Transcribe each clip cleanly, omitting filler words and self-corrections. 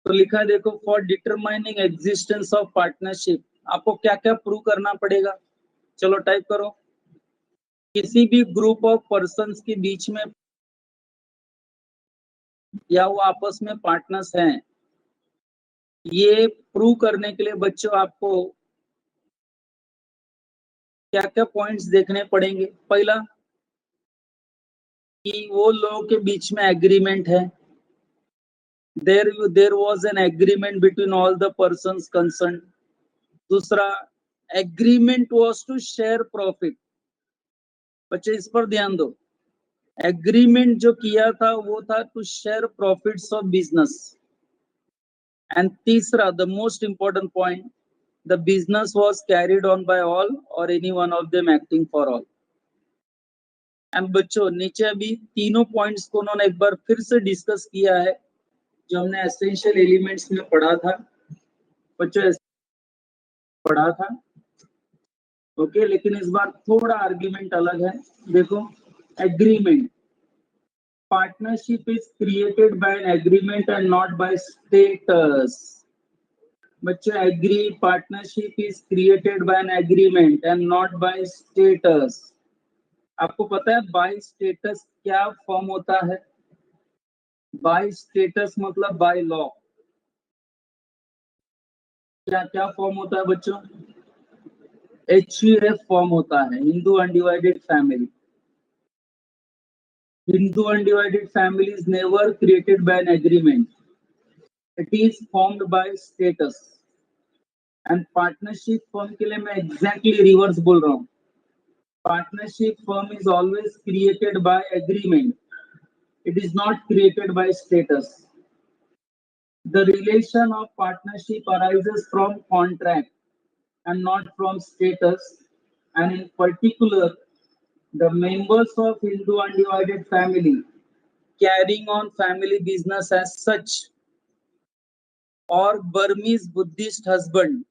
तो लिखा है देखो, for determining existence of partnership आपको क्या क्या प्रूव करना पड़ेगा। चलो टाइप करो। किसी भी ग्रुप ऑफ पर्संस के बीच में या वो आपस में पार्टनर्स हैं, ये प्रूव करने के लिए बच्चों आपको क्या क्या पॉइंट्स देखने पड़ेंगे। पहला कि वो लोगों के बीच में एग्रीमेंट है, there was an agreement between all the persons concern. दूसरा, agreement was to share profit. बच्चे इस पर ध्यान दो, एग्रीमेंट जो किया था वो था to share profits of business. And तीसरा, the most important point, the business was carried on by all और any one of them acting for all. And बच्चों नीचे अभी तीनों पॉइंट्स को उन्होंने एक बार फिर से डिस्कस किया है, जो हमने एसेंशियल एलिमेंट्स में पढ़ा था। बच्चों पढ़ा था, ओके, लेकिन इस बार थोड़ा आर्ग्यूमेंट अलग है। देखो, agreement, partnership is created by an agreement and not by status. बच्चों agree, partnership is created by an agreement and not by status. आपको पता है बाय स्टेटस क्या फॉर्म होता है? बाय स्टेटस मतलब बाय लॉ। क्या क्या फॉर्म होता है बच्चों? HUF फॉर्म होता है, Hindu undivided family. Hindu undivided family is never created by an agreement. It is formed by status. And partnership firm के लिए मैं exactly reverse बोल रहा हूँ। Partnership firm is always created by agreement. It is not created by status. The relation of partnership arises from contract and not from status. And in particular, the members of Hindu undivided family carrying on family business as such, or Burmese Buddhist husband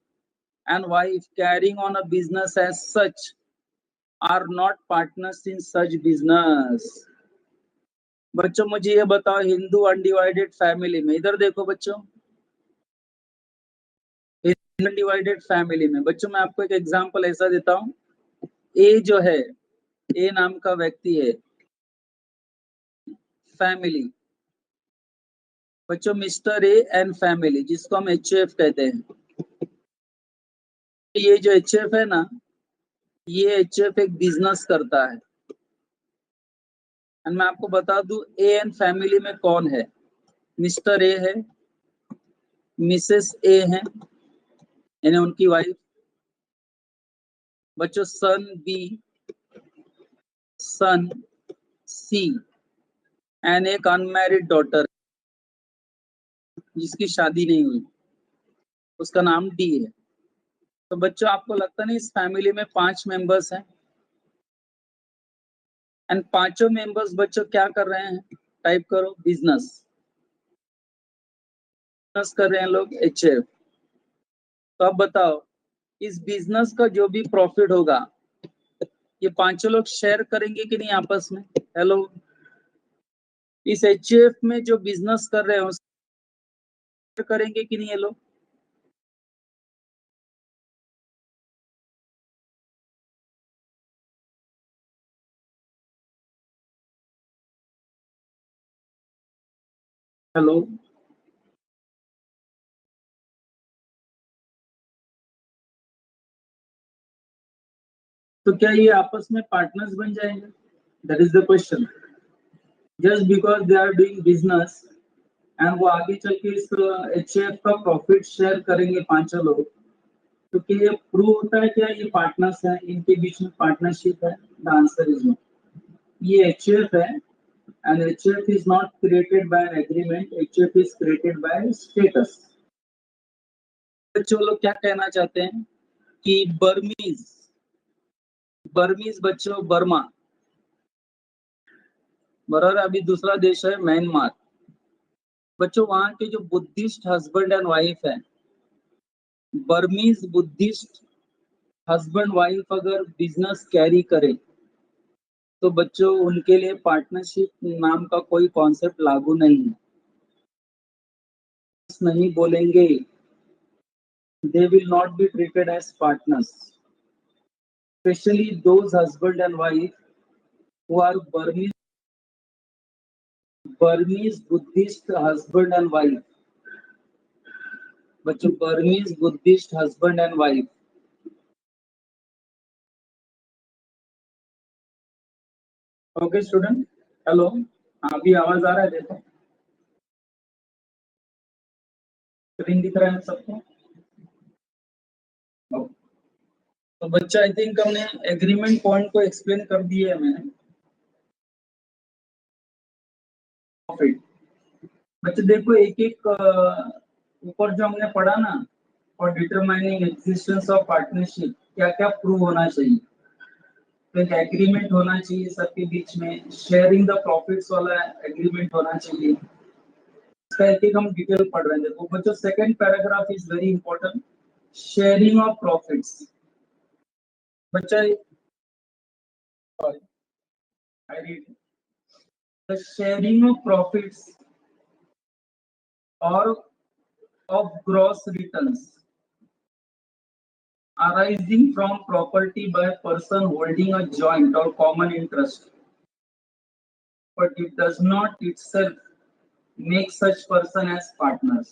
and wife carrying on a business as such, are not partners in such business. बच्चों मुझे ये बताओ, Hindu undivided family में, इधर देखो बच्चों, Hindu undivided family में बच्चों मैं आपको एक एग्जांपल ऐसा देता हूँ। ए जो है, ए नाम का व्यक्ति है, फैमिली बच्चों, मिस्टर ए एंड फैमिली, जिसको हम HF कहते हैं। ये जो HF है ना, ये HF एक बिजनेस करता है। मैं आपको बता दूं, ए एंड फैमिली में कौन है? मिस्टर ए है, मिसेस ए है, यानी उनकी वाइफ, बच्चों सन बी, सन सी, एंड एक अनमैरिड डॉटर जिसकी शादी नहीं हुई, उसका नाम डी है। तो बच्चों आपको लगता नहीं इस फैमिली में 5 मेंबर्स हैं, एंड पांचों मेंबर्स बच्चों क्या कर रहे हैं? टाइप करो, बिजनेस कर रहे हैं लोग, HF। तो अब बताओ, इस बिजनेस का जो भी प्रॉफिट होगा, ये पांचों लोग शेयर करेंगे कि नहीं आपस में? हेलो, इस HF में जो बिजनेस कर रहे हैं शेयर करेंगे कि नहीं ये लोग? हेलो, तो क्या ये आपस में पार्टनर्स बन जाएंगे? That is the question. Just because they are doing business and वो आगे चल के इस HF का प्रॉफिट शेयर करेंगे पांचों लोग, तो क्या ये प्रूव होता है क्या ये पार्टनर्स हैं, इनके बीच में पार्टनरशिप है? The answer is no. ये HF है, and HF is not created by an agreement, HF is created by status. बच्चों लोग क्या कहना चाहते हैं कि बर्मीज, बर्मीज बच्चों, बर्मा बराबर, अभी दूसरा देश है म्यांमार। बच्चों वहां के जो बुद्धिस्ट हस्बैंड एंड वाइफ है, बर्मीज बुद्धिस्ट हस्बैंड वाइफ अगर बिजनेस कैरी करे, तो बच्चों उनके लिए पार्टनरशिप नाम का कोई कॉन्सेप्ट लागू नहीं है। नहीं बोलेंगे, they will not be treated as partners, especially those husband and wife who are Burmese Buddhist husband and wife. बच्चों, Burmese Buddhist husband and wife. Okay student, hello, अभी आवाज आ रहा है? देखो स्क्रीन दिख रहा है सबको? तो बच्चा, आई थिंक हमने एग्रीमेंट पॉइंट को एक्सप्लेन कर दिए है मैंने। बच्चे देखो, एक एक ऊपर जो हमने पढ़ा ना, for determining existence of partnership क्या क्या प्रूव होना चाहिए। तो एक एग्रीमेंट होना चाहिए सबके बीच में, शेयरिंग द प्रॉफिट्स वाला एग्रीमेंट होना चाहिए। इसका एक एक हम डिटेल पढ़ रहे हैं। देखो बच्चों, second paragraph is very important, sharing of profits. बच्चा, I read the sharing of profits or of gross returns arising from property by a person holding a joint or common interest, but it does not itself make such person as partners.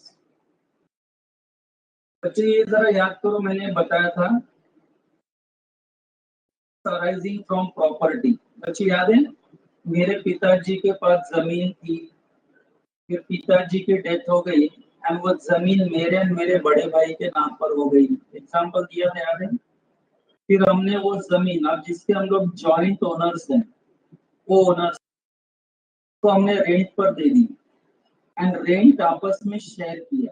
बच्चे ये जरा याद करो, मैंने बताया था arising from property। बच्चे याद है, मेरे पिताजी के पास जमीन थी, फिर पिताजी की डेथ हो गई एंड वो जमीन मेरे और मेरे बड़े भाई के नाम पर हो गई। एग्जांपल दिया था, याद है? फिर हमने वो जमीन, अब जिसके हम लोग जॉइंट ओनर्स हैं, वो ओनर्स को हमने रेंट पर दे दी एंड रेंट आपस में शेयर किया।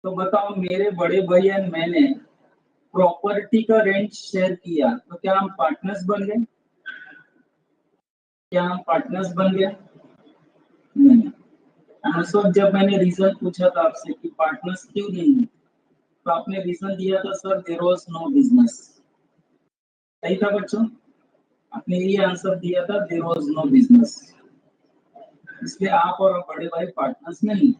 तो बताओ, मेरे बड़े भाई एंड मैंने प्रॉपर्टी का रेंट शेयर किया, तो क्या हम पार्टनर्स बन गए? क्या हम पार्टनर्स बन गए? नहीं। सर, जब मैंने रीजन पूछा था आपसे कि पार्टनर्स क्यों नहीं है, तो आपने रीजन दिया था, sir there was no business. सही था बच्चों? आपने ये आंसर दिया था, देयर वाज नो बिजनेस, इसलिए आप और बड़े भाई पार्टनर्स नहीं।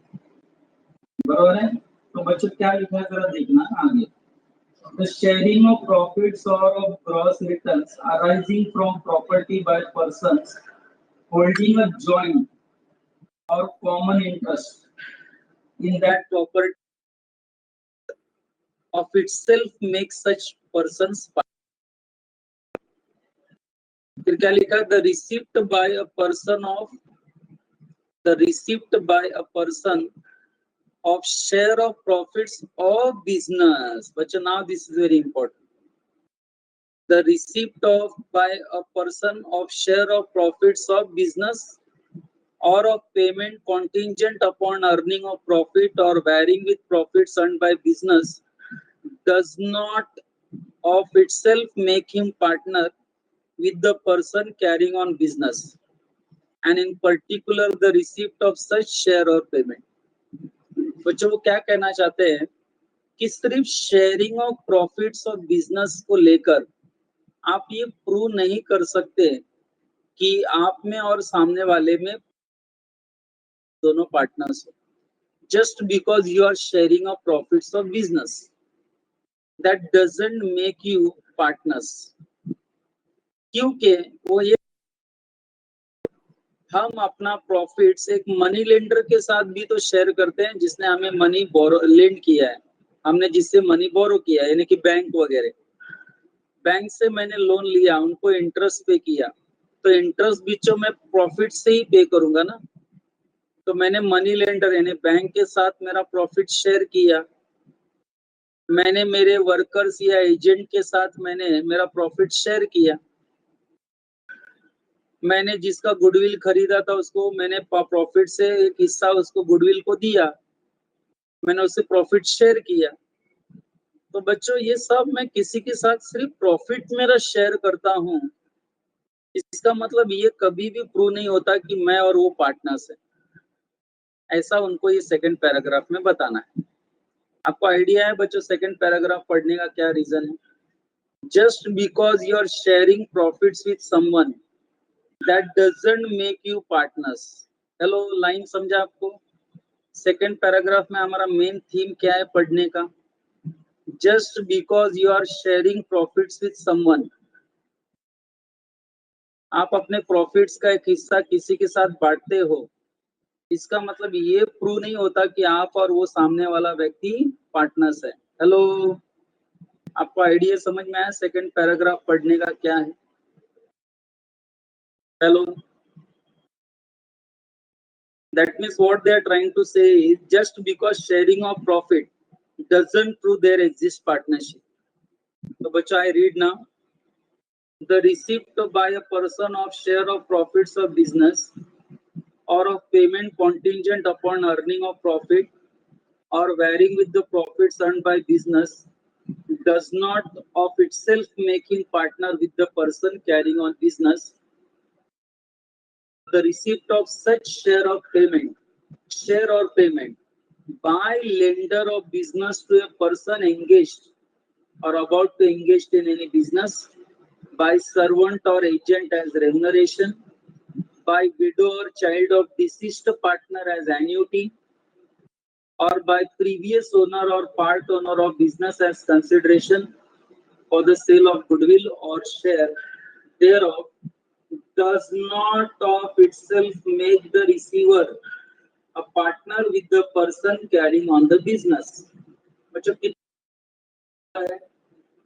बराबर है? तो बच्चों क्या लिखा है जरा देखना आगे। The sharing of profits or of gross returns arising from property by persons holding a joint or common interest in that property of itself makes such persons partners. फिर क्या लिखा? The receipt by a person of share of profits of business. But now this is very important. The receipt by a person of share of profits of business or of payment contingent upon earning of profit or varying with profits earned by business does not of itself make him partner with the person carrying on business, and in particular the receipt of such share or payment. बच्चों, वो क्या कहना चाहते हैं कि सिर्फ sharing of profits of business को लेकर आप ये प्रूव नहीं कर सकते कि आप में और सामने वाले में दोनों पार्टनर्स हो। Just because you are sharing of profits of business, that doesn't make you partners. क्योंकि वो ये, हम अपना प्रॉफिट्स एक मनी लेंडर के साथ भी तो शेयर करते हैं, जिसने हमें मनी लेंड किया है, हमने जिससे मनी बोरो किया है, यानी कि बैंक वगैरह। बैंक से मैंने लोन लिया, उनको इंटरेस्ट पे किया, तो इंटरेस्ट भी तो मैं प्रॉफिट से ही पे करूंगा ना। तो मैंने मनी लेंडर यानी बैंक के साथ मेरा प्रॉफिट शेयर किया, मैंने मेरे वर्कर्स या एजेंट के साथ मैंने मेरा प्रॉफिट शेयर किया, मैंने जिसका गुडविल खरीदा था उसको मैंने प्रॉफिट से एक हिस्सा उसको गुडविल को दिया, मैंने उससे प्रॉफिट शेयर किया। तो बच्चों, ये सब मैं किसी के साथ सिर्फ प्रॉफिट मेरा शेयर करता हूँ, इसका मतलब ये कभी भी प्रूव नहीं होता कि मैं और वो पार्टनर्स है। ऐसा उनको ये सेकंड पैराग्राफ में बताना है। आपको आइडिया है बच्चों सेकंड पैराग्राफ पढ़ने का क्या रीजन है? Just because you are sharing profits with someone, that doesn't make you partners. Hello, line समझा आपको? सेकेंड पैराग्राफ में हमारा मेन थीम क्या है पढ़ने का? Just because you are sharing profits with someone, आप अपने प्रॉफिट्स का एक हिस्सा किसी के साथ बांटते हो, इसका मतलब ये प्रूव नहीं होता कि आप और वो सामने वाला व्यक्ति पार्टनर्स है। हेलो, आपको आइडिया समझ में आया सेकंड पैराग्राफ पढ़ने का क्या है? Hello, that means what they are trying to say is just because sharing of profit doesn't prove there exists partnership. So bachcho, I read now. The receipt by a person of share of profits of business or of payment contingent upon earning of profit or varying with the profits earned by business does not of itself make him partner with the person carrying on business. The receipt of such share or payment by lender of business to a person engaged or about to engage in any business, by servant or agent as remuneration, by widow or child of deceased partner as annuity, or by previous owner or part owner of business as consideration for the sale of goodwill or share thereof, does not of itself make the receiver a partner with the person carrying on the business. बच्चों कितना है,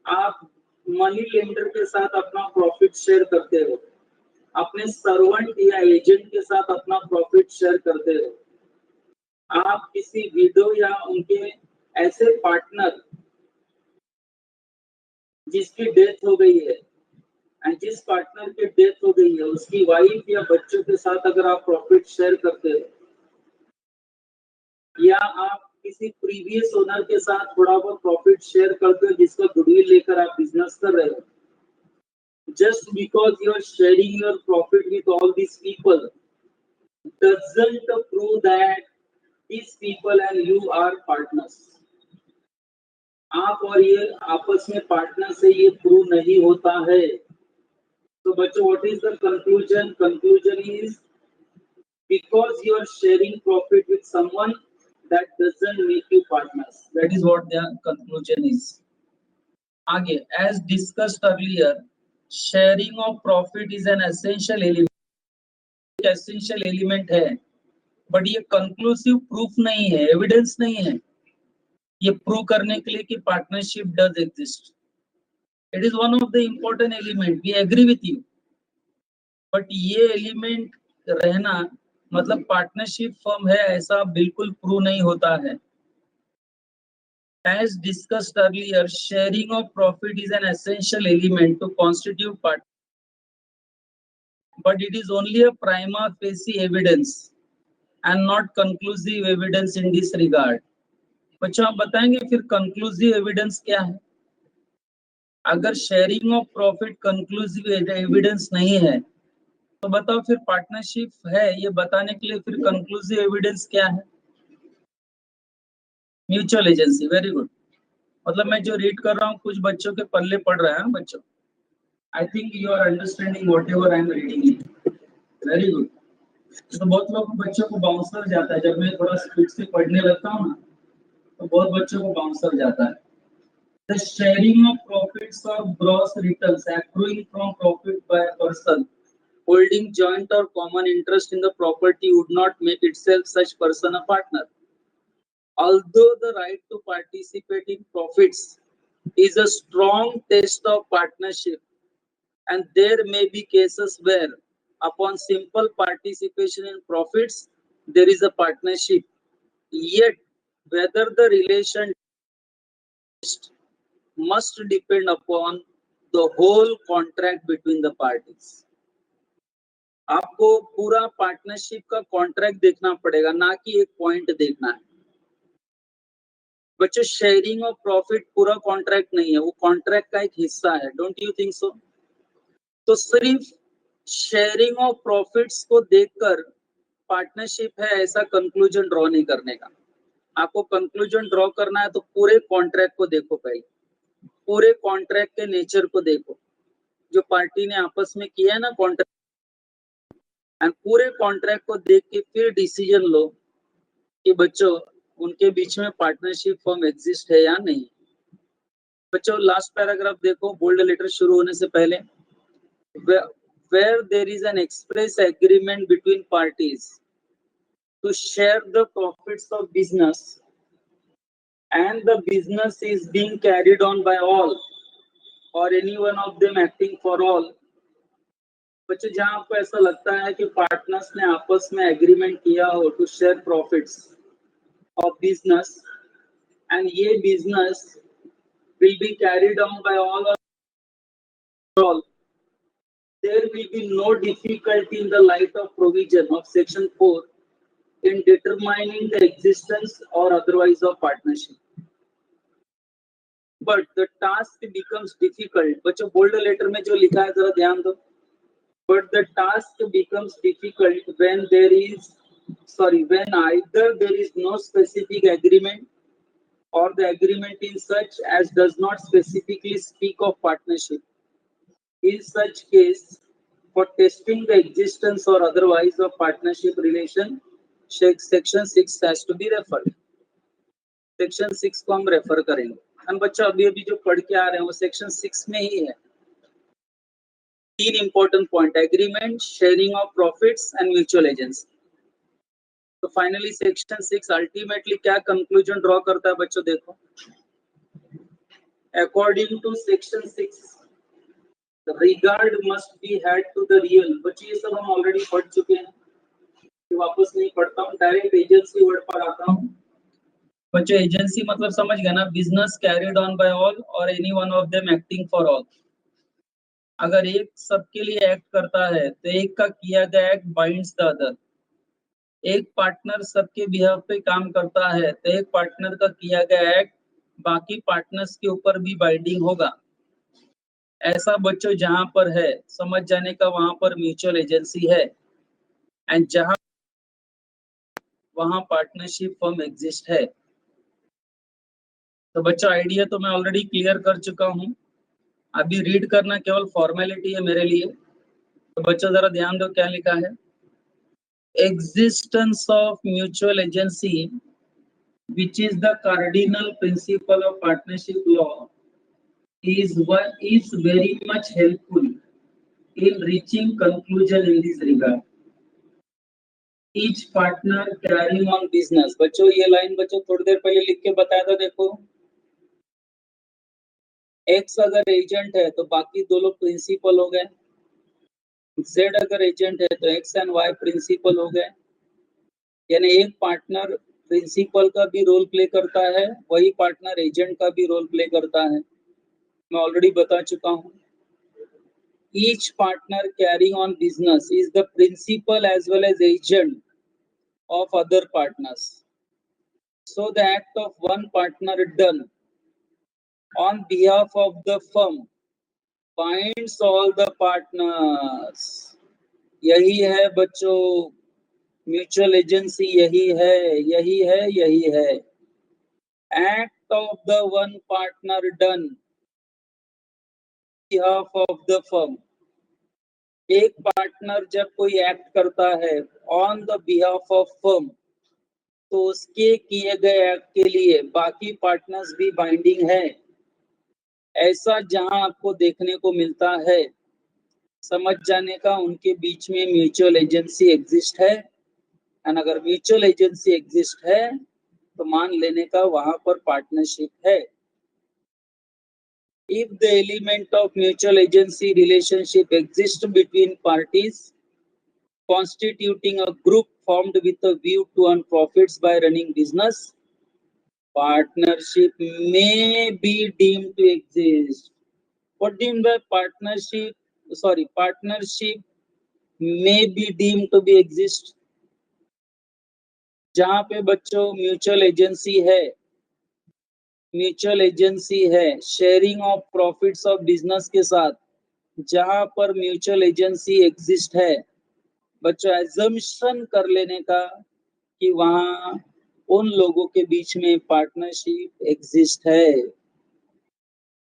आप money lender के साथ अपना profit share करते हो, अपने सर्वेंट या एजेंट के साथ अपना प्रॉफिट शेयर करते हो, आप किसी विडो या उनके ऐसे पार्टनर जिसकी डेथ हो गई है, जिस पार्टनर की डेथ हो गई है उसकी वाइफ या बच्चों के साथ अगर आप प्रॉफिट शेयर करते हो, या आप किसी प्रीवियस ओनर के साथ थोड़ा बहुत प्रॉफिट शेयर करते हो जिसका गुडविल लेकर आप बिजनेस कर रहे हो, just because you are sharing your profit with all these people doesn't prove that these people and you are partners. आप और ये आपस में पार्टनर से ये प्रूव नहीं होता है। तो बच्चों, what is the conclusion? Conclusion is because you are sharing profit with someone, that doesn't make you partners. That is what the conclusion is. आगे, as discussed earlier, sharing of profit is an essential element. Essential element है, but ये conclusive proof नहीं है, evidence नहीं है ये prove करने के लिए कि partnership does exist. It is one of the important element, we agree with you, but ये एलिमेंट रहना मतलब पार्टनरशिप फर्म है ऐसा बिल्कुल प्रूव नहीं होता है. As discussed earlier, sharing of profit is an essential element to constitute partnership, but it is only a prima facie evidence and not conclusive evidence in this regard. बच्चों, आप बताएंगे फिर कंक्लूसिव एविडेंस क्या है? अगर sharing of profit conclusive evidence नहीं है तो बताओ फिर पार्टनरशिप है ये बताने के लिए फिर कंक्लूसिव एविडेंस क्या है? Mutual agency. Very good. मतलब मैं जो रीड कर रहा हूँ कुछ बच्चों के पल्ले पड़ रहा है बच्चों. I think you are understanding whatever I am reading it. Very good. तो बहुत लोग बच्चों को बाउंसर जाता है, जब मैं थोड़ा स्पीड से पढ़ने लगता हूँ ना तो बहुत बच्चों को बाउंसर जाता है. The sharing of profits or gross returns accruing from profit by a person holding joint or common interest in the property would not make itself such person a partner. Although the right to participate in profits is a strong test of partnership, and there may be cases where upon simple participation in profits there is a partnership, yet whether the relation must depend upon the whole contract between the parties. आपको पूरा partnership का contract देखना पड़ेगा, ना कि एक point देखना है. बच्चों, शेयरिंग ऑफ प्रॉफिट पूरा कॉन्ट्रैक्ट नहीं है, वो कॉन्ट्रैक्ट का एक हिस्सा है. Don't you think so? तो सिर्फ शेयरिंग ऑफ प्रॉफिट्स को देखकर पार्टनरशिप है ऐसा कंक्लूजन ड्रॉ नहीं करने का. आपको कंक्लूजन ड्रॉ करना है तो पूरे कॉन्ट्रैक्ट को देखो, पहले पूरे कॉन्ट्रैक्ट के नेचर को देखो जो पार्टी ने आपस में किया है ना कॉन्ट्रैक्ट, एंड पूरे कॉन्ट्रैक्ट को देख के फिर डिसीजन लो कि बच्चों उनके बीच में पार्टनरशिप फॉर्म एग्जिस्ट है या नहीं। बच्चों लास्ट पैराग्राफ देखो, बोल्ड लेटर शुरू होने से पहले, where there is an express agreement between parties to share the profits of business and the business is being carried on by all or any one of them acting for all। बच्चों जहां आपको ऐसा लगता है कि partners ने आपस में एग्रीमेंट किया हो to share profits of business and ये business will be carried on by all or all, there will be no difficulty in the light of provision of section 4 in determining the existence or otherwise of partnership, but the task becomes difficult। बच्चों bold letter में जो लिखा है जरा ध्यान दो, but the task becomes difficult when when either there is no specific agreement or the agreement is such as does not specifically speak of partnership। In such case, for testing the existence or otherwise of partnership relation, section 6 has to be referred। Section 6 को हम refer करेंगे। हम बच्चों अभी अभी जो पढ़ के आ रहे हैं वो सेक्शन 6 में ही है। तीन important point, agreement, sharing of profits and mutual agency. तो फाइनली सेक्शन 6 अल्टीमेटली क्या कंक्लूजन ड्रॉ करता है बच्चों, देखो, according to section 6 regard must be had to the real. बच्चों ये सब हम ऑलरेडी पढ़ चुके हैं, वापस नहीं पढ़ता हूँ, डायरेक्ट एजेंसी वर्ड पर आता हूँ। बच्चों एजेंसी मतलब समझ गए ना, business carried on by all और any one of them acting for all. अगर एक सबके लिए एक्ट करता है तो एक का किया गया एक्ट बाइंड्स द अदर। एक पार्टनर सबके बिहाफ पे काम करता है तो एक पार्टनर का किया गया एक्ट बाकी पार्टनर्स के ऊपर भी बाइंडिंग होगा। ऐसा बच्चों जहां पर है समझ जाने का, वहां पर म्यूचुअल एजेंसी है, एंड जहां वहां पार्टनरशिप फर्म एग्जिस्ट है। तो बच्चों आइडिया तो मैं ऑलरेडी क्लियर कर चुका हूं, अभी रीड करना केवल फॉर्मेलिटी है मेरे लिए। तो बच्चों जरा ध्यान दो क्या लिखा है, existence of mutual agency which is the cardinal principle of partnership law is very much helpful in reaching conclusion in this regard। each partner carrying on business। बच्चों ये लाइन बच्चों थोड़ी देर पहले लिख के बताया था, देखो एक्स अगर एजेंट है तो बाकी दो लोग प्रिंसिपल हो गए, जेड अगर एजेंट है तो एक्स एंड वाई प्रिंसिपल हो गए। यानी एक पार्टनर प्रिंसिपल का भी रोल प्ले करता है, वही पार्टनर एजेंट का भी रोल प्ले करता है, मैं ऑलरेडी बता चुका हूँ। Each partner carrying on business is the principal as well as agent of other partners, so the act of one partner done on behalf of the firm binds all the partners. यही है बच्चों mutual agency, यही है यही है यही है। Act of the one partner done behalf of the firm. एक पार्टनर जब कोई एक्ट करता है on the behalf of firm तो उसके किए गए एक्ट के लिए बाकी पार्टनर्स भी बाइंडिंग है। ऐसा जहां आपको देखने को मिलता है, समझ जाने का उनके बीच में म्यूचुअल एजेंसी एग्जिस्ट है, एंड अगर म्यूचुअल एजेंसी एग्जिस्ट है तो मान लेने का वहां पर पार्टनरशिप है। If the element of mutual agency relationship exists between parties constituting a group formed with a view to earn profits by running business, partnership may be deemed to exist। What do you mean by partnership? Sorry, partnership may be deemed to be exist। जहां पे बच्चों mutual agency है, mutual agency है sharing of profits of business के साथ, जहां पर mutual agency exist है, बच्चों एजम्पशन कर लेने का कि वहां उन लोगों के बीच में पार्टनरशिप एग्जिस्ट है।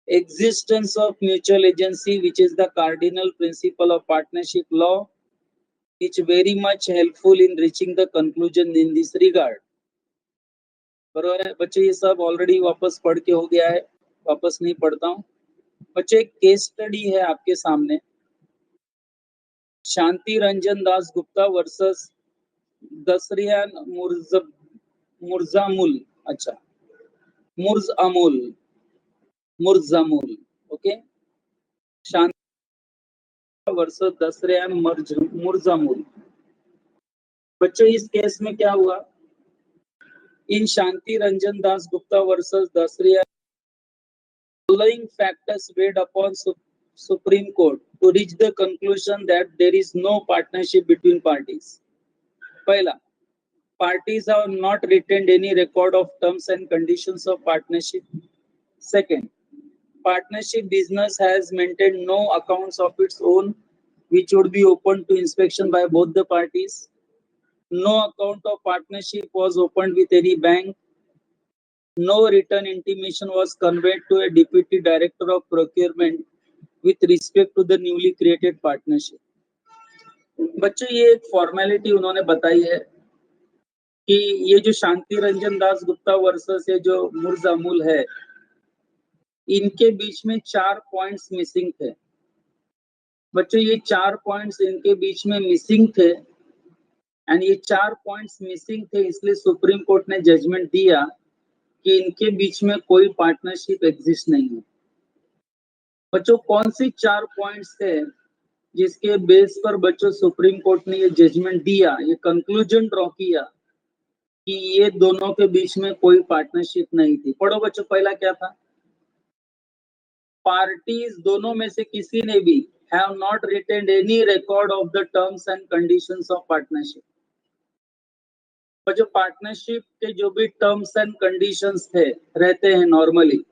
Existence of mutual agency which is the cardinal principle of partnership law, which very much helpful in reaching the conclusion in this regard। बराबर है बच्चे, ये सब ऑलरेडी वापस पढ़ के हो गया है, वापस नहीं पढ़ता हूँ। बच्चे एक केस स्टडी है आपके सामने, शांति रंजन दास गुप्ता वर्सेस दसरियान मुर्जामुल, अच्छा मुर्जामुल, मुर्जामुल, ओके, शांति वर्सेस दसरियान मुर्जामुल। बच्चों इस केस में क्या हुआ, in Shanti Ranjan Das Gupta versus Dasaria, following factors weighed upon Supreme Court to reach the conclusion that there is no partnership between parties. पहला, parties have not retained any record of terms and conditions of partnership. Second, partnership business has maintained no accounts of its own which would be open to inspection by both the parties. No account of partnership was opened with any bank. No written intimation was conveyed to a deputy director of procurement with respect to the newly created partnership. बच्चों ये एक formality उन्होंने बताई है कि ये जो शांति Ranjan Das Gupta versus ये जो मुर्जामुल है, इनके बीच में 4 पॉइंट्स मिसिंग थे। बच्चों ये 4 पॉइंट्स इनके बीच में मिसिंग थे, एंड ये 4 पॉइंट्स मिसिंग थे, इसलिए सुप्रीम कोर्ट ने जजमेंट दिया कि इनके बीच में कोई पार्टनरशिप एग्जिस्ट नहीं है। बच्चों कौन सी 4 पॉइंट्स थे जिसके बेस पर बच्चों सुप्रीम कोर्ट ने ये जजमेंट दिया, ये कंक्लूजन ड्रॉ किया कि ये दोनों के बीच में कोई पार्टनरशिप नहीं थी। पढ़ो बच्चों, पहला क्या था, पार्टीज दोनों में से किसी ने भी have not retained any record of the terms and conditions of partnership. बच्चों पार्टनरशिप के जो भी टर्म्स एंड कंडीशंस थे रहते हैं नॉर्मली,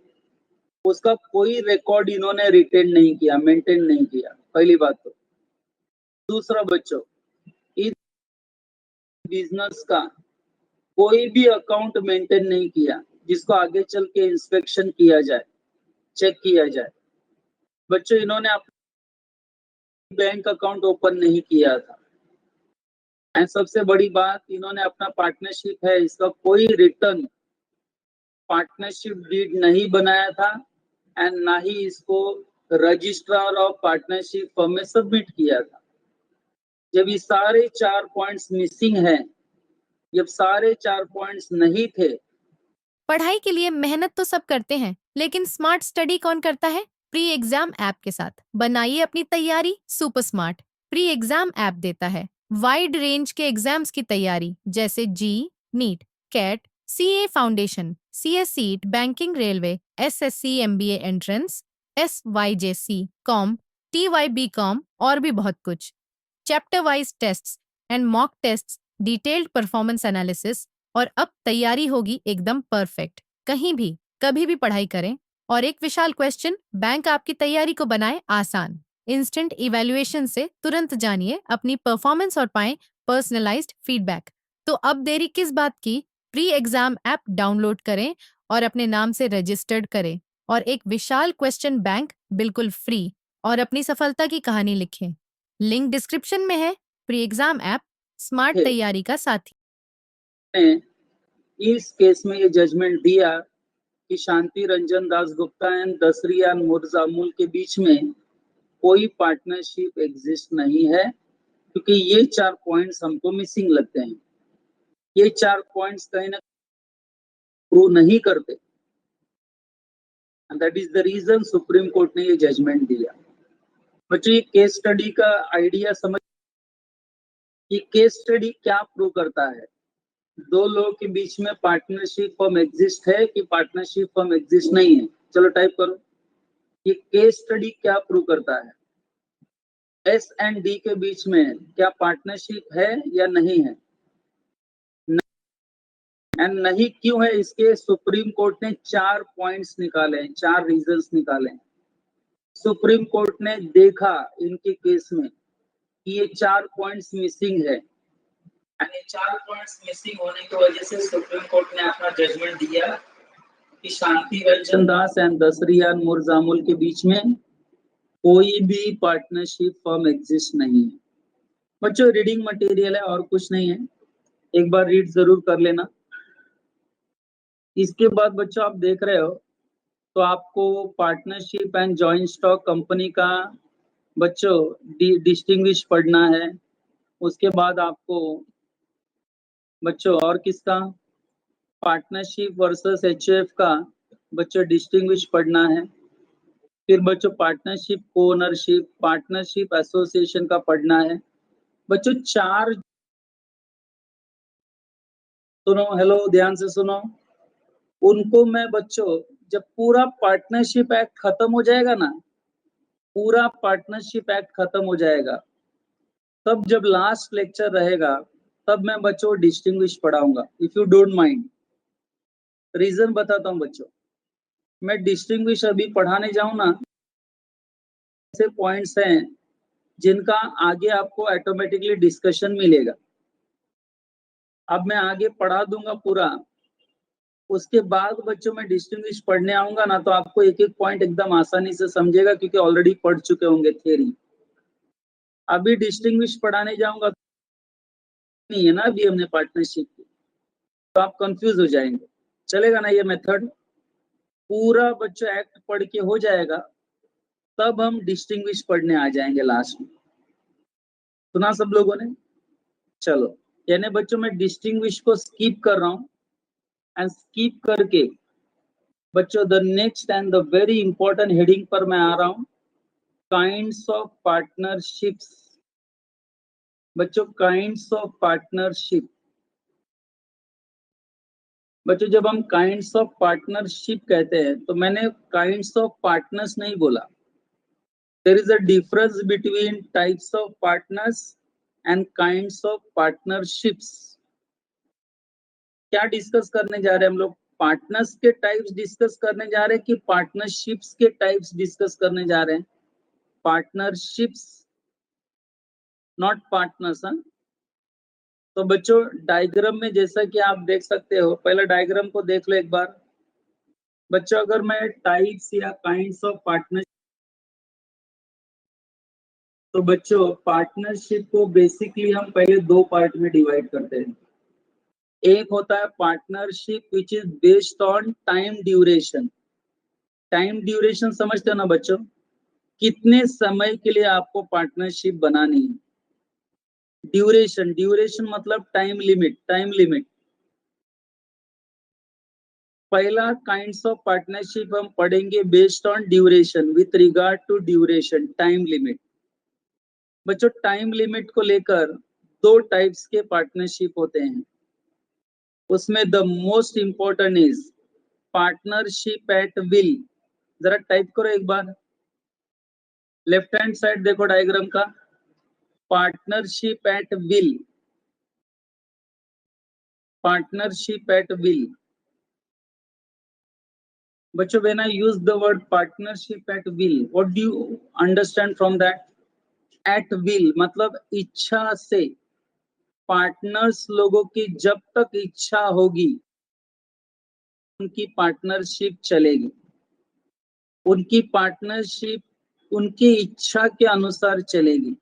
उसका कोई रिकॉर्ड इन्होंने रिटेन नहीं किया, मेंटेन नहीं किया, पहली बात तो। दूसरा बच्चों, इस बिजनेस का कोई भी अकाउंट मेंटेन नहीं किया जिसको आगे चल के इंस्पेक्शन किया जाए, चेक किया जाए। बच्चों इन्होंने अपना बैंक अकाउंट ओपन नहीं किया था, एंड सबसे बड़ी बात, इन्होंने अपना पार्टनरशिप है इसका कोई रिटर्न पार्टनरशिप डीड नहीं बनाया था, एंड ना ही इसको रजिस्ट्रार ऑफ पार्टनरशिप फर्म में सबमिट किया था। जब ये सारे 4 पॉइंट्स मिसिंग हैं, जब सारे 4 पॉइंट्स नहीं थे। पढ़ाई के लिए मेहनत तो सब करते हैं, लेकिन स्मार्ट स्टडी कौन करता है? प्री एग्जाम ऐप के साथ बनाइए अपनी तैयारी super smart. Pre exam app देता है वाइड रेंज के एग्जाम्स की तैयारी, जैसे JEE, NEET, CAT, CA foundation, CS seat, banking, railway, SSC, MBA entrance, SYJC, com, TYBCom और भी बहुत कुछ। Chapter wise tests and mock tests, detailed performance analysis, और अब तैयारी होगी एकदम परफेक्ट। कहीं भी कभी भी पढ़ाई करें, और एक विशाल क्वेश्चन बैंक आपकी तैयारी को बनाए आसान। इंस्टेंट इवैल्यूएशन से तुरंत जानिए अपनी परफॉर्मेंस और पाएं पर्सनलाइज्ड फीडबैक। तो अब देरी किस बात की? प्री एग्जाम ऐप डाउनलोड करें और अपने नाम से रजिस्टर्ड करें, और एक विशाल क्वेश्चन बैंक बिल्कुल फ्री, और अपनी सफलता की कहानी लिखें। लिंक डिस्क्रिप्शन में है। प्री एग्जाम ऐप स्मार्ट तैयारी का साथी। इस केस में ये जजमेंट दिया कि शांति रंजन दास गुप्ता एंड दसरिया मुर्जामुल के बीच में कोई पार्टनरशिप एग्जिस्ट नहीं है, क्योंकि ये 4 पॉइंट्स हमको मिसिंग लगते हैं। ये 4 पॉइंट्स कहीं ना प्रूव नहीं करते, and that is the reason Supreme Court ने ये जजमेंट दिया। बच्चों ये केस स्टडी का आइडिया समझ, ये केस स्टडी क्या प्रूव करता है? दो लोगों के बीच में पार्टनरशिप फर्म एग्जिस्ट है कि पार्टनरशिप फर्म एग्जिस्ट नहीं है? चलो टाइप करो। ये केस स्टडी क्या प्रूव करता है? एस एंड डी के बीच में क्या पार्टनरशिप है या नहीं है? एंड नहीं क्यों है? इसके सुप्रीम कोर्ट ने 4 पॉइंट्स निकाले हैं, 4 रीजंस निकाले हैं। सुप्रीम कोर्ट ने देखा इनके केस में कि ये 4 पॉइंट्स मिसिंग है, एंड ये 4 पॉइंट्स मिसिंग होने की वजह से सुप्रीम कोर्ट ने अपना जजमेंट दिया कि शांति रंजन दास एंड दसरिया मुर्जामुल के बीच में कोई भी पार्टनरशिप फर्म एग्जिस्ट नहीं है। बच्चों रीडिंग मटेरियल है और कुछ नहीं है, एक बार रीड जरूर कर लेना। इसके बाद बच्चों आप देख रहे हो तो आपको partnership and joint stock company का बच्चों डिस्टिंग्विश पढ़ना है। उसके बाद आपको बच्चों और किसका पार्टनरशिप वर्सेस एचयूएफ का बच्चों डिस्टिंग्विश पढ़ना है। फिर बच्चों पार्टनरशिप ओनरशिप पार्टनरशिप एसोसिएशन का पढ़ना है। बच्चों चार सुनो, हेलो ध्यान से सुनो। उनको मैं बच्चों जब पूरा पार्टनरशिप एक्ट खत्म हो जाएगा ना, पूरा पार्टनरशिप एक्ट खत्म हो जाएगा, तब जब लास्ट लेक्चर रहेगा तब मैं बच्चों डिस्टिंग्विश पढ़ाऊंगा। If you don't mind, reason बताता हूँ बच्चों। मैं डिस्टिंग्विश अभी पढ़ाने जाऊं ना, ऐसे पॉइंट्स हैं जिनका आगे आपको ऑटोमेटिकली डिस्कशन मिलेगा। अब मैं आगे पढ़ा दूंगा पूरा, उसके बाद बच्चों में डिस्टिंग्विश पढ़ने आऊंगा ना, तो आपको एक एक पॉइंट एकदम आसानी से समझेगा, क्योंकि ऑलरेडी पढ़ चुके होंगे थियरी। अभी डिस्टिंग्विश पढ़ाने जाऊंगा नहीं है ना अभी हमने पार्टनरशिप की, तो आप कंफ्यूज हो जाएंगे। चलेगा ना ये मेथड? पूरा बच्चों एक्ट पढ़ के हो जाएगा, तब हम डिस्टिंग्विश पढ़ने आ जाएंगे लास्ट में। सुना सब लोगों ने? चलो, यानी बच्चों मैं डिस्टिंग्विश को स्किप कर रहा हूं, एंड स्किप करके बच्चों the next and the very important heading पर मैं आ रहा हूं, काइंड्स ऑफ पार्टनरशिप्स। बच्चों काइंड्स ऑफ पार्टनरशिप। बच्चों जब हम काइंड्स ऑफ पार्टनरशिप कहते हैं तो मैंने काइंड्स ऑफ पार्टनर्स नहीं बोला। There is a difference between types of partners and kinds of partnerships. क्या डिस्कस करने जा रहे हैं हम लोग? पार्टनर्स के टाइप्स डिस्कस करने जा रहे हैं कि पार्टनरशिप्स के टाइप्स डिस्कस करने जा रहे हैं? Partnerships, not partners. हाँ, तो बच्चों डायग्राम में जैसा कि आप देख सकते हो, पहले डायग्राम को देख लो एक बार। बच्चों अगर मैं टाइप्स या काइंड्स ऑफ पार्टनरशिप, तो बच्चों पार्टनरशिप को बेसिकली हम पहले दो पार्ट में डिवाइड करते हैं। एक होता है partnership which is based on time duration. Time duration समझते हो ना बच्चों? कितने समय के लिए आपको पार्टनरशिप बनानी है। ड्यूरेशन, ड्यूरेशन मतलब टाइम लिमिट, टाइम लिमिट। पहला काइंड्स ऑफ पार्टनरशिप हम पढ़ेंगे based on duration, with regard to duration, time limit. बच्चों टाइम लिमिट को लेकर दो टाइप्स के पार्टनरशिप होते हैं। उसमें the most important is partnership at will. जरा टाइप करो एक बार, लेफ्ट हैंड साइड देखो डायग्राम का, partnership at will, partnership at will. बच्चों when I use the word partnership at will, what do you understand from that? At will मतलब इच्छा से। पार्टनर्स लोगों की जब तक इच्छा होगी उनकी पार्टनरशिप चलेगी। उनकी पार्टनरशिप उनकी इच्छा के अनुसार चलेगी।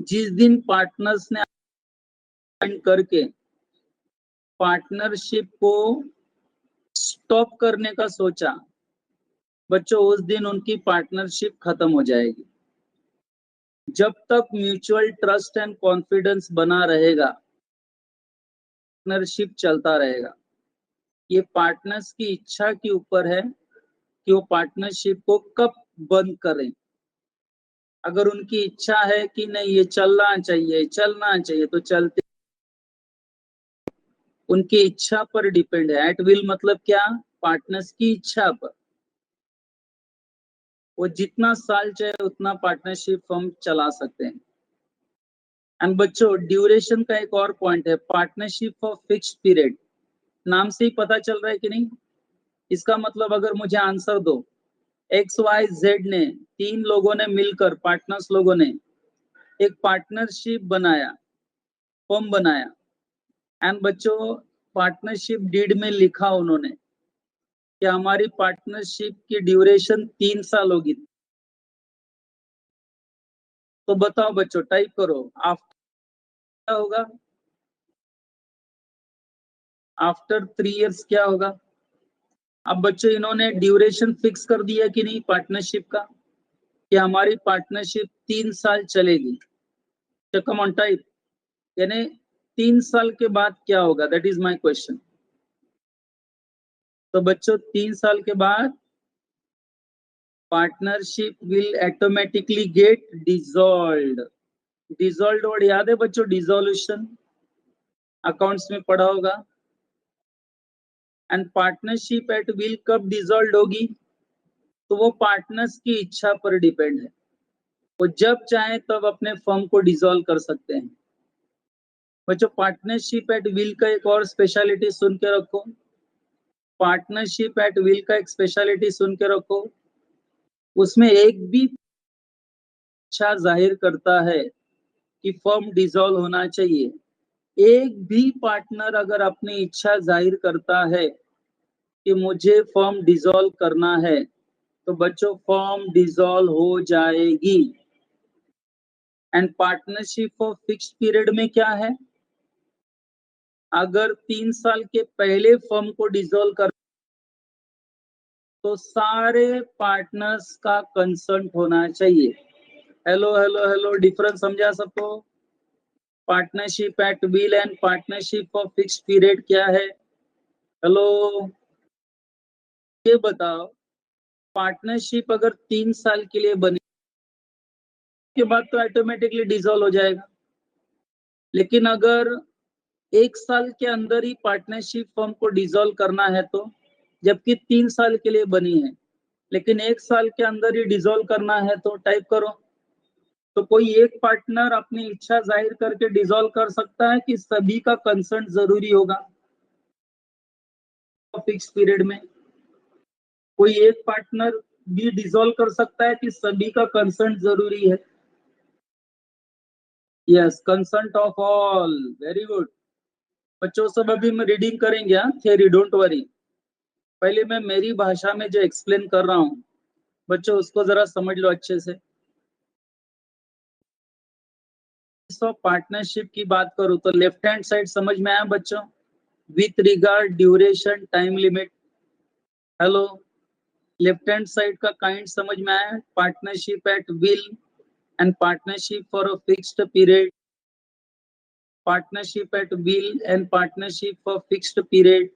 जिस दिन पार्टनर्स ने करके पार्टनरशिप को स्टॉप करने का सोचा, बच्चों उस दिन उनकी पार्टनरशिप खत्म हो जाएगी। जब तक म्यूचुअल ट्रस्ट एंड कॉन्फिडेंस बना रहेगा, पार्टनरशिप चलता रहेगा। ये पार्टनर्स की इच्छा के ऊपर है कि वो पार्टनरशिप को कब बंद करें। अगर उनकी इच्छा है कि नहीं ये चलना चाहिए, चलना चाहिए, तो चलते। उनकी इच्छा पर डिपेंड है। एट विल मतलब क्या? पार्टनर्स की इच्छा पर। वो जितना साल चाहे उतना पार्टनरशिप हम चला सकते हैं। एंड बच्चों ड्यूरेशन का एक और पॉइंट है, पार्टनरशिप फॉर फिक्स्ड पीरियड। नाम से ही पता चल रहा है कि नहीं? इसका मतलब अगर मुझे आंसर दो, एक्स वाई जेड ने, तीन लोगों ने मिलकर, पार्टनर्स लोगों ने एक पार्टनरशिप बनाया, फॉर्म बनाया, एंड बच्चों पार्टनरशिप डीड में लिखा उन्होंने कि हमारी पार्टनरशिप की ड्यूरेशन 3 साल होगी। तो बताओ बच्चों, टाइप करो आफ्टर होगा। आफ्टर 3 इयर्स क्या होगा? अब बच्चों इन्होंने ड्यूरेशन फिक्स कर दिया कि नहीं पार्टनरशिप का, कि हमारी पार्टनरशिप 3 साल चलेगी। तो कम ऑन टाइप, यानी 3 साल के बाद क्या होगा? That is my question. तो बच्चों 3 साल के बाद partnership will automatically gate dissolved. Dissolved word याद है बच्चों? डिसोल्यूशन अकाउंट्स में पढ़ा होगा। एंड पार्टनरशिप एट विल कब डिसॉल्व होगी? तो वो पार्टनर्स की इच्छा पर डिपेंड है, वो जब चाहे तब अपने फर्म को डिसॉल्व कर सकते हैं। बच्चों पार्टनरशिप एट विल का एक और स्पेशलिटी सुन के रखो। पार्टनरशिप एट विल का एक स्पेशलिटी सुन के रखो, उसमें एक भी इच्छा जाहिर करता है कि फर्म डिसॉल्व होना चाहिए, एक भी पार्टनर अगर अपनी इच्छा जाहिर करता है कि मुझे फर्म डिसॉल्व करना है, तो बच्चों फर्म डिसॉल्व हो जाएगी। And partnership for fixed period में क्या है? अगर 3 साल के पहले फर्म को डिसॉल्व कर तो सारे पार्टनर्स का कंसेंट होना चाहिए। हेलो हेलो हेलो, डिफरेंस समझा सबको? Partnership at will and partnership for fixed period क्या है? हेलो, ये बताओ, पार्टनरशिप अगर 3 साल के लिए बनी के बाद तो ऑटोमेटिकली डिसॉल्व हो जाएगा, लेकिन अगर 1 साल के अंदर ही पार्टनरशिप फर्म को डिसॉल्व करना है तो, जबकि 3 साल के लिए बनी है, लेकिन 1 साल के अंदर ही डिसॉल्व करना है तो टाइप करो। तो कोई एक पार्टनर अपनी इच्छा जाहिर करके डिसॉल्व कर सकता है कि सभी का कंसेंट जरूरी होगा? फिक्स पीरियड में कोई एक पार्टनर भी डिसॉल्व कर सकता है कि सभी का कंसेंट जरूरी है? Yes, consent of all. Very good बच्चों, सब अभी हम रीडिंग करेंगे, थियरी, डोंट वरी। पहले मैं मेरी भाषा में जो एक्सप्लेन कर रहा हूँ बच्चों, उसको जरा समझ लो अच्छे से। पार्टनरशिप की बात करूं तो लेफ्ट हैंड साइड समझ में आया बच्चों? With regard duration time limit. Hello, left hand side का काइंड समझ में आया? Partnership at will and partnership for a fixed period. Partnership at will and partnership for fixed period.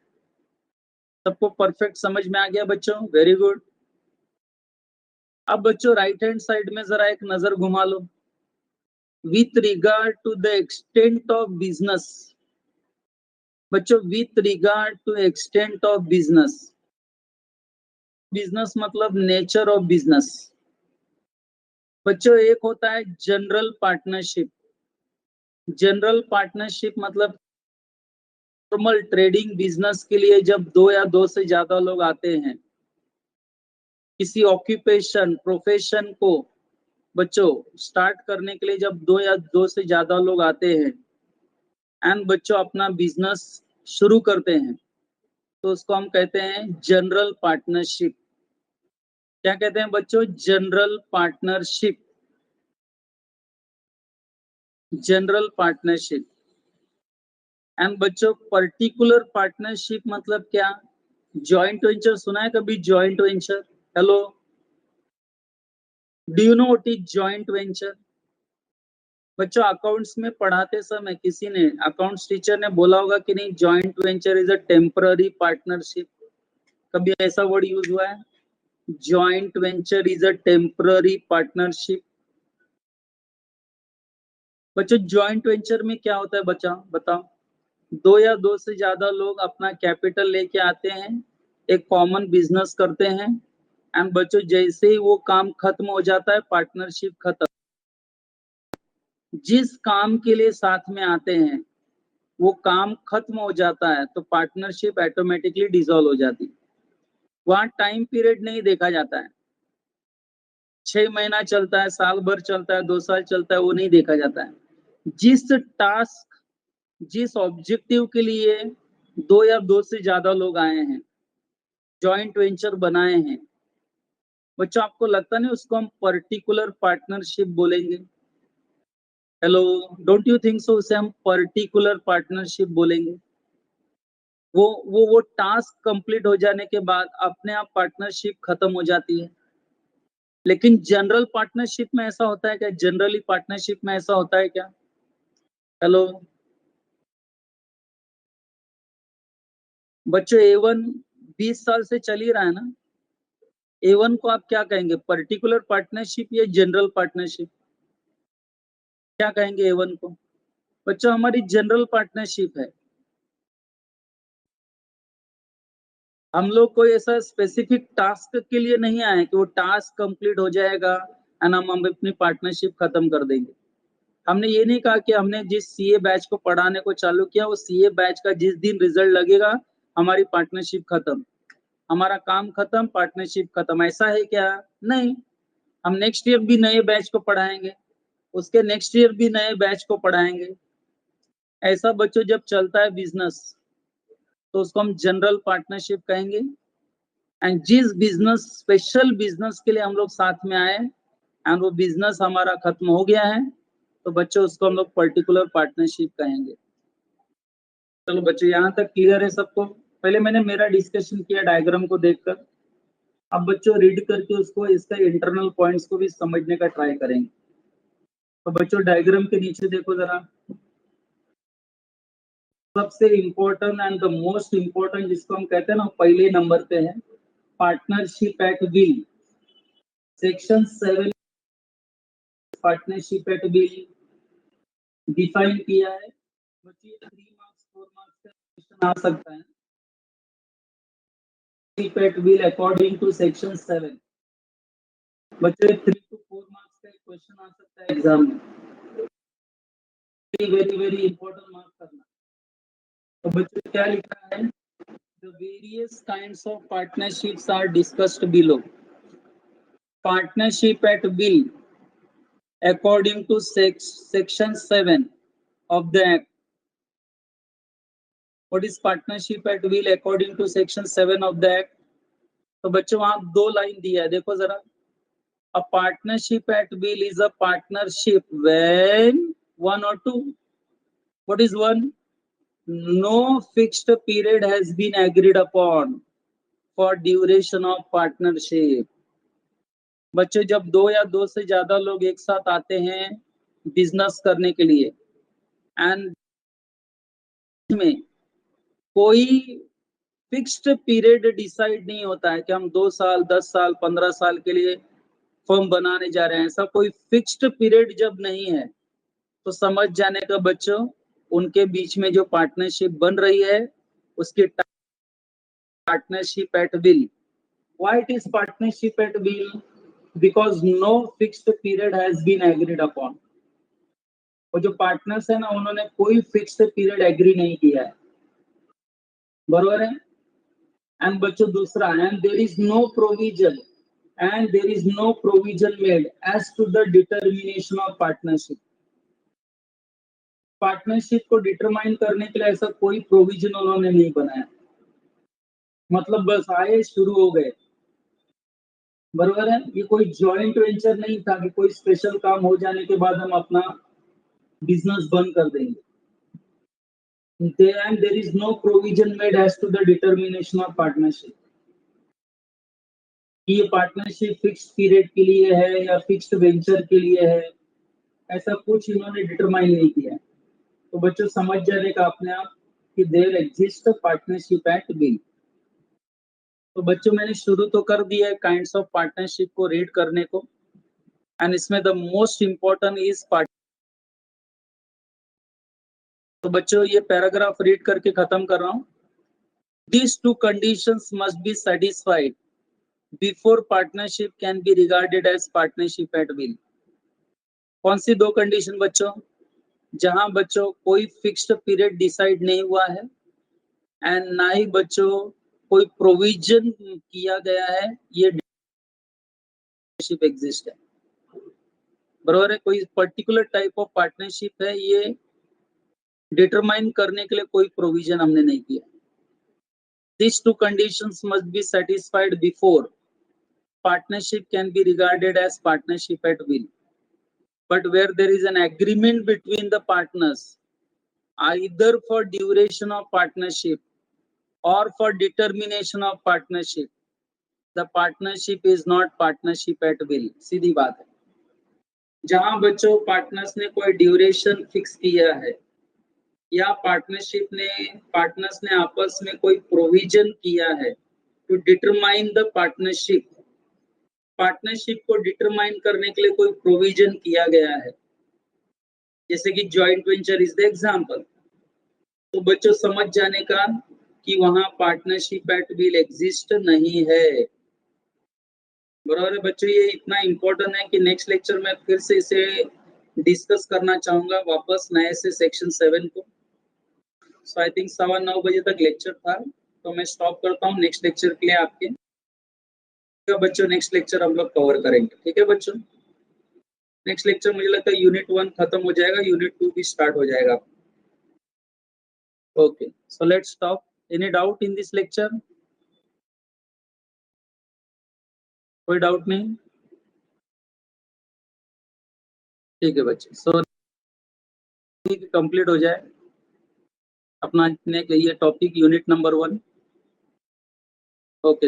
सबको परफेक्ट समझ में आ गया बच्चों? Very good. अब बच्चों राइट हैंड साइड में जरा एक नजर घुमा लो। With regard to the extent of business. बच्चों with regard to extent of business, business मतलब नेचर ऑफ बिजनेस। बच्चों एक होता है जनरल पार्टनरशिप। जनरल पार्टनरशिप मतलब नॉर्मल ट्रेडिंग बिजनेस के लिए जब 2 या 2 से ज्यादा लोग आते हैं, किसी ऑक्यूपेशन प्रोफेशन को बच्चों स्टार्ट करने के लिए जब 2 या 2 से ज्यादा लोग आते हैं एंड बच्चों अपना बिजनेस शुरू करते हैं, तो उसको हम कहते हैं जनरल पार्टनरशिप। क्या कहते हैं बच्चों? General partnership. General partnership. And बच्चों पर्टिकुलर पार्टनरशिप मतलब क्या? जॉइंट वेंचर सुना है कभी? Joint venture. Hello, do you know what is joint venture? बच्चों अकाउंट्स में पढ़ाते समय किसी ने, अकाउंट्स टीचर ने बोला होगा कि नहीं, joint venture is a temporary partnership. कभी ऐसा वर्ड यूज हुआ है? Joint venture is a temporary partnership. बच्चों जॉइंट वेंचर में क्या होता है बच्चा बताओ? 2 या 2 से ज्यादा लोग अपना कैपिटल लेके आते हैं, एक कॉमन बिजनेस करते हैं एंड बच्चों जैसे ही वो काम खत्म हो जाता है पार्टनरशिप खत्म। जिस काम के लिए साथ में आते हैं वो काम खत्म हो जाता है तो पार्टनरशिप ऑटोमेटिकली डिसॉल्व हो जाती है। वहां टाइम पीरियड नहीं देखा जाता है, 6 महीना चलता है, साल भर चलता है, 2 साल चलता है, वो नहीं देखा जाता है। जिस टास्क, जिस ऑब्जेक्टिव के लिए 2 या 2 से ज्यादा लोग आए हैं, जॉइंट वेंचर बनाए हैं बच्चों, आपको लगता नहीं उसको हम पर्टिकुलर पार्टनरशिप बोलेंगे? Hello, don't you think so? उसे हम पर्टिकुलर पार्टनरशिप बोलेंगे? वो टास्क कंप्लीट हो जाने के बाद अपने आप पार्टनरशिप खत्म हो जाती है। लेकिन जनरल पार्टनरशिप में ऐसा होता है क्या? जनरली पार्टनरशिप में ऐसा होता है क्या? हेलो बच्चों, A1 20 साल से चल ही रहा है ना। A1 को आप क्या कहेंगे? पर्टिकुलर पार्टनरशिप या जनरल पार्टनरशिप? क्या कहेंगे A1 को? बच्चों, हमारी जनरल पार्टनरशिप है। हम लोग कोई ऐसा स्पेसिफिक टास्क के लिए नहीं आए कि वो टास्क कंप्लीट हो जाएगा एंड हम अपनी पार्टनरशिप खत्म कर देंगे। हमने ये नहीं कहा कि हमने जिस सीए बैच को पढ़ाने को चालू किया, वो सीए बैच का जिस दिन रिजल्ट लगेगा हमारी पार्टनरशिप खत्म, हमारा काम खत्म, पार्टनरशिप खत्म, ऐसा है क्या? नहीं। हम नेक्स्ट ईयर भी नए बैच को पढ़ाएंगे, उसके नेक्स्ट ईयर भी नए बैच को पढ़ाएंगे। ऐसा बच्चों जब चलता है बिजनेस तो उसको हम जनरल पार्टनरशिप कहेंगे। एंड जिस बिजनेस, स्पेशल बिजनेस के लिए हम लोग साथ में आए एंड वो बिजनेस हमारा खत्म हो गया है, तो बच्चों उसको हम लोग पर्टिकुलर पार्टनरशिप कहेंगे। चलो बच्चों, यहाँ तक क्लियर है सबको? पहले मैंने मेरा डिस्कशन किया डायग्राम को देखकर, अब बच्चों रीड करके उसको, इसका इंटरनल पॉइंट्स को भी समझने का ट्राई करेंगे। तो बच्चों डायग्राम के नीचे देखो जरा, सबसे important and the most important जिसको हम कहते हैं ना, पहले नंबर पे है partnership at will. Section 7 partnership at will define किया है। बच्चे 3 मार्क्स 4 मार्क्स का क्वेश्चन आ सकता है। At will according to section 7, बच्चे 3 to 4 मार्क्स का क्वेश्चन आ सकता है एग्जाम में। वेरी वेरी इंपॉर्टेंट मार्क करना। तो बच्चे क्या लिखा है? The various kinds of partnerships are discussed below. Partnership at will, according to section 7 of the Act. What is partnership at will according to section 7 of the Act? तो बच्चों वहां 2 line दिया है, देखो जरा। A partnership at will is a partnership when 1 or 2. What is 1? No fixed period has been agreed upon for duration of partnership. बच्चों जब 2 या 2 से ज्यादा लोग एक साथ आते हैं बिजनेस करने के लिए एंड में कोई फिक्स्ड पीरियड डिसाइड नहीं होता है कि हम 2 साल, 10 साल, 15 साल के लिए फर्म बनाने जा रहे हैं, ऐसा कोई फिक्स्ड पीरियड जब नहीं है तो समझ जाने का बच्चों उनके बीच में जो पार्टनरशिप बन रही है उसकी partnership at will. Why it is partnership at will? Because no fixed period has been agreed upon. और जो पार्टनर्स है ना, उन्होंने कोई फिक्स्ड पीरियड एग्री नहीं किया है, बरोबर है। एंड बच्चों दूसरा, and there is no provision made as to the determination of partnership. Partnership को डिटरमाइन करने के लिए ऐसा कोई प्रोविजन उन्होंने नहीं बनाया, मतलब बस आए शुरू हो गए, बरोबर है। ये कोई जॉइंट वेंचर नहीं था कि कोई स्पेशल काम हो जाने के बाद हम अपना बिजनेस बंद कर देंगे। And there is no provision made as to the determination of partnership. ये पार्टनरशिप फिक्स्ड पीरियड के लिए है या फिक्स्ड वेंचर के लिए है, ऐसा कुछ इन्होंने डिटरमाइन नहीं किया। तो बच्चों समझ जाने का अपने आप कि there exist partnership at will. तो बच्चों मैंने शुरू तो कर दिया है काइंड्स ऑफ पार्टनरशिप को रीड करने को, एंड इसमें the most important is part. तो बच्चों ये पैराग्राफ रीड करके खत्म कर रहा हूं। These 2 conditions must be satisfied before partnership can be regarded as partnership at will. कौन सी 2 कंडीशन बच्चों? जहां बच्चों कोई फिक्स्ड पीरियड डिसाइड नहीं हुआ है एंड ना ही बच्चों कोई प्रोविजन किया गया है, ये पार्टनरशिप एग्जिस्ट है, बराबर है। कोई पर्टिकुलर टाइप ऑफ पार्टनरशिप है, ये डिटरमाइन करने के लिए कोई प्रोविजन हमने नहीं किया। These 2 conditions must be satisfied before partnership can be regarded as partnership at will. But where there is an agreement between the partners, either for duration of partnership or for determination of partnership. The partnership is not partnership at will. सीधी बात है. जहां बच्चों partners ने कोई duration fix किया है या partners ने आपस में कोई प्रोविजन किया है टू डिटरमाइन द पार्टनरशिप को डिटरमाइन करने के लिए कोई प्रोविजन किया गया है, जैसे कि joint venture is the example, तो बच्चों समझ जाने का कि वहां पार्टनरशिप एट विल एग्जिस्ट नहीं है. बराबर है बच्चों. ये इतना इम्पोर्टेंट है कि नेक्स्ट लेक्चर में फिर से इसे डिस्कस करना चाहूंगा वापस नए से सेक्शन 7 को. सो आई थिंक 9:15 बजे तक लेक्चर था, तो मैं स्टॉप करता हूँ नेक्स्ट लेक्चर के लिए आपके. बच्चों नेक्स्ट लेक्चर हम लोग कवर करेंगे. ठीक है बच्चों. नेक्स्ट लेक्चर मुझे लगता है यूनिट 1 खत्म हो जाएगा, यूनिट 2 भी स्टार्ट हो जाएगा. Okay, so let's stop. Any doubt in this lecture? कोई डाउट नहीं? ठीक है बच्चे. सो कंप्लीट हो जाए अपना ये टॉपिक यूनिट नंबर 1. ओके.